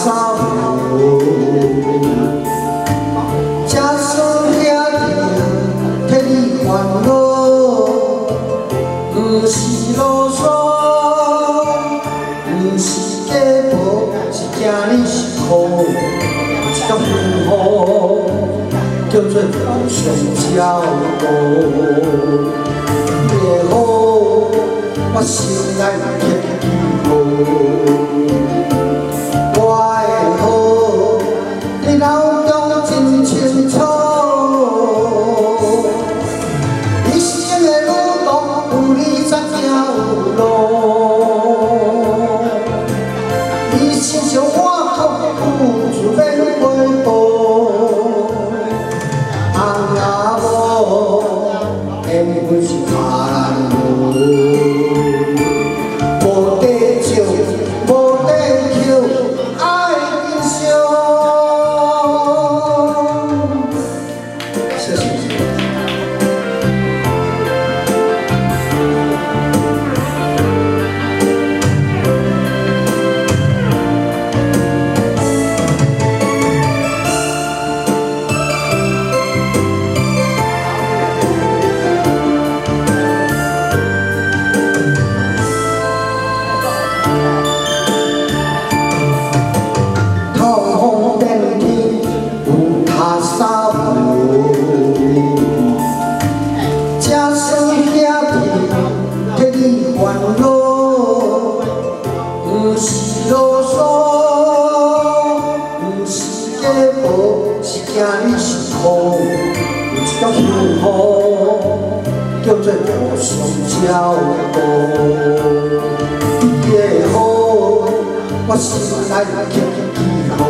沙无，假使兄弟替你烦恼，不是啰嗦，不是假无，是惊你是苦，一个幸福叫做互相照顾。夜好，我心内天气好。 你脑中真清楚，一生的路途有你才行有路，你亲像我苦自免回报，阿某缘分是他人路。 惊你是苦，有一种幸福叫做互相照顾。夜好，我心内天气好。